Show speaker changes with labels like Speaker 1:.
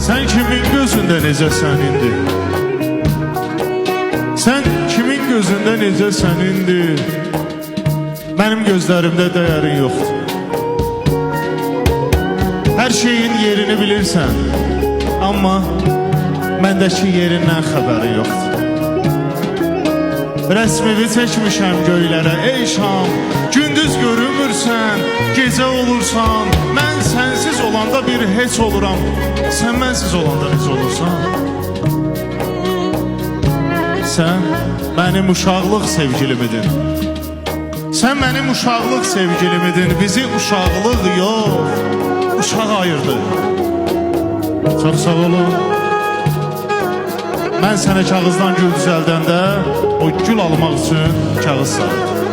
Speaker 1: Sen kimin gözünde necəsən indi? Sen kimin gözünde necəsən indi? Benim gözlerimde değerin yoktur. Her şeyin yerini bilirsən, amma məndəki yerindən xəbəri yoxdur. Rəsmimi çəkmişəm göylərə, ey şam. Gündüz görünmürsən, gecə olursan. Mən sənsiz olanda bir heç oluram. Sən mənsiz olanda heç olursan. Sən mənim uşaqlıq sevgilimidin. Sən mənim uşaqlıq sevgilimidin. Bizi uşaqlıq yox, uşaq ayırdı. Çox sağ olun. Mən sənə kağızdan gül düzəldəndə o gül almaq üçün kağız sarıdım.